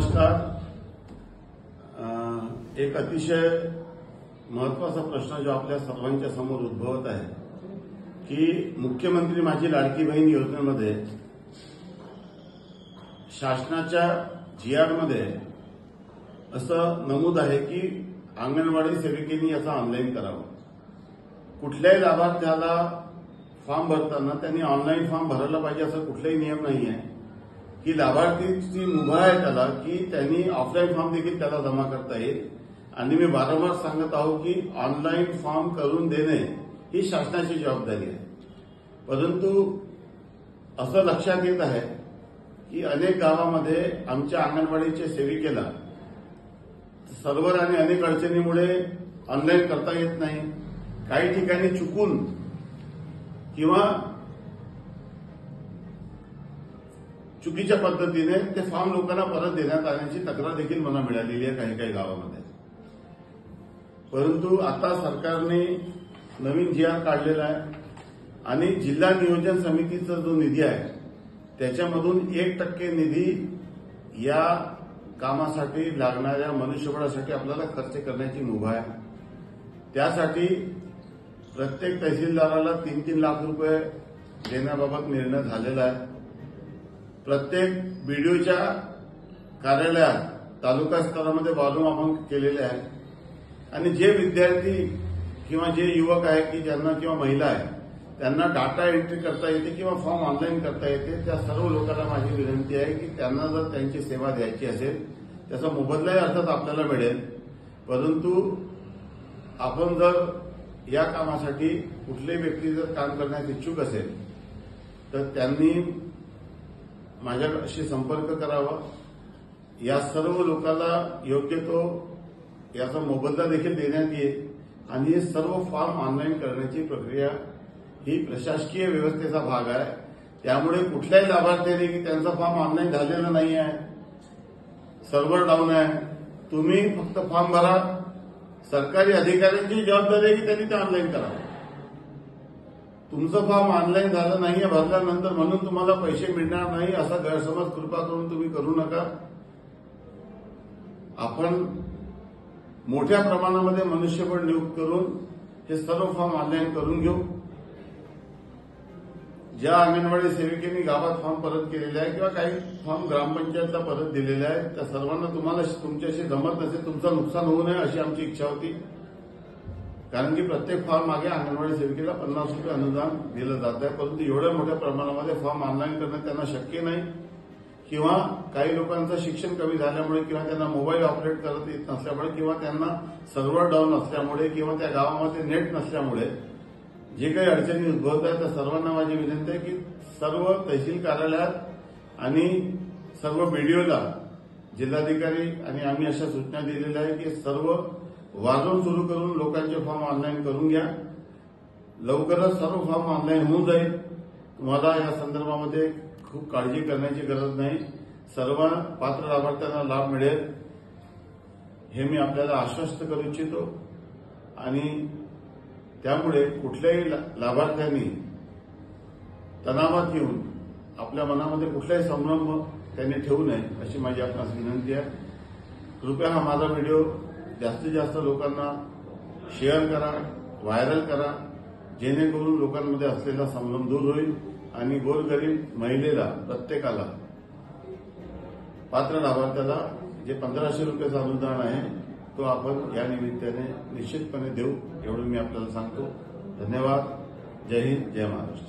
नमस्कार। एक अतिशय महत्वाचा प्रश्न जो आपल्या सर्वांच्या समोर उद्भवत आहे की मुख्यमंत्री माझी लाडकी बहीण योजनेमध्ये शासनाच्या जीआरमध्ये असं नमूद आहे की अंगणवाडी सेविकेनी याचं ऑनलाईन करावं। कुठल्याही लाभार्थ्याला फॉर्म भरताना त्यांनी ऑनलाईन फॉर्म भरायला पाहिजे असं कुठलाही नियम नाही आहे की लाभार्थीची मुभा आहे त्याला की त्यांनी ऑफलाईन फॉर्म देखील त्याला जमा करता येईल। आणि मी वारंवार सांगत आहो की ऑनलाईन फॉर्म करून देणे ही शासनाची जबाबदारी आहे। परंतु असं लक्षात येत आहे की अनेक गावामध्ये आमच्या अंगणवाडीच्या सेविकेला सर्व्हर आणि अनेक अडचणीमुळे ऑनलाईन करता येत नाही। काही ठिकाणी चुकून किंवा चुकीच्या पद्धतीने ते फॉर्म लोकांना परत देण्यात आल्याची तक्रार देखील मला मिळालेली आहे काही काही गावामध्ये। परंतु आता सरकारने नवीन जीआर काढलेला आहे आणि जिल्हा नियोजन समितीचा जो निधी आहे त्याच्यामधून 1% निधी या कामासाठी लागणाऱ्या मनुष्यबळासाठी आपल्याला खर्च करण्याची मुभा आहे। त्यासाठी प्रत्येक तहसीलदाराला 3-3 लाख रुपये देण्याबाबत निर्णय झालेला आहे। प्रत्येक बीडीओच्या कार्यालयात तालुका स्तरामध्ये वॉल्यूम केलेले आहे आणि जे विद्यार्थी किंवा जे युवक आहे की ज्यांना किंवा महिला आहे त्यांना डाटा एंट्री करता येते किंवा फॉर्म ऑनलाईन करता येते त्या सर्व लोकांना माझी विनंती आहे की त्यांना जर त्यांची सेवा द्यायची असेल त्याचा मोबदलाही अर्थात आपल्याला मिळेल। परंतु आपण जर या कामासाठी कुठलीही व्यक्ती जर काम करण्यास इच्छुक असेल तर त्यांनी माझ्याशी संपर्क करावा। या सर्व लोकांना योग्य तो याचा मोबदला देखील देण्यात येईल आणि हे सर्व फॉर्म ऑनलाईन करण्याची प्रक्रिया ही प्रशासकीय व्यवस्थेचा भाग आहे। त्यामुळे कुठल्याही लाभार्थ्याने की त्यांचा फॉर्म ऑनलाईन झालेला नाही आहे, सर्व्हर डाऊन आहे, तुम्ही फक्त फॉर्म भरा। सरकारी अधिकाऱ्यांची जबाबदारी आहे की त्यांनी ते ऑनलाईन करावं। तुमचं फॉर्म ऑनलाईन झालं नाहीये भरल्यानंतर म्हणून तुम्हाला पैसे मिळणार नाही असा गैरसमज कृपा करून तुम्ही करू नका। आपण मोठ्या प्रमाणामध्ये मनुष्यबळ नियुक्त करून हे सर्व फॉर्म ऑनलाईन करून घेऊ। ज्या अंगणवाडी सेविकेनी गावात फॉर्म परत केलेले आहे किंवा काही फॉर्म ग्रामपंचायतला परत दिलेले आहे त्या सर्वांना तुम्हाला तुमच्याशी जमत नसेल, तुमचं नुकसान होऊ नये अशी आमची इच्छा होती। कारण की प्रत्येक फॉर्म मागे अंगणवाडी सेविकेला 50 रुपये अनुदान दिलं जात आहे। परंतु एवढ्या मोठ्या प्रमाणामध्ये फॉर्म ऑनलाईन करणं त्यांना शक्य नाही किंवा काही लोकांचं शिक्षण कमी झाल्यामुळे किंवा त्यांना मोबाईल ऑपरेट करता येत नसल्यामुळे किंवा त्यांना सर्व्हर डाऊन असल्यामुळे किंवा त्या गावामध्ये नेट नसल्यामुळे जे काही अडचणी उद्भवत आहेत त्या सर्वांना माझी विनंती आहे की सर्व तहसील कार्यालयात आणि सर्व बीडीओला जिल्हाधिकारी आणि आम्ही अशा सूचना दिलेल्या आहे की सर्व वाजवून सुरू करून लोकांचे फॉर्म ऑनलाईन करून घ्या। लवकरच सर्व फॉर्म ऑनलाईन होऊन जाईल। तुम्हाला या संदर्भामध्ये खूप काळजी करण्याची गरज नाही। सर्व पात्र लाभार्थ्यांना लाभ मिळेल हे मी आपल्याला आश्वस्त करू इच्छितो आणि त्यामुळे कुठल्याही लाभार्थ्यांनी तणावात येऊन आपल्या मनामध्ये कुठलाही संभ्रम त्यांनी ठेवू नये अशी माझी आपणास विनंती आहे। कृपया हा माझा व्हिडिओ जास्तीत जास्त लोकांना शेअर करा, व्हायरल करा, जेणेकरून लोकांमध्ये असलेला संभ्रम दूर होईल आणि गोरगरीब महिलेला प्रत्येकाला पात्र लाभार्थ्याला जे 1500 रुपयाचं अनुदान आहे तो आपण या निमित्ताने निश्चितपणे देऊ एवढं मी आपल्याला सांगतो। धन्यवाद। जय हिंद, जय महाराष्ट्र।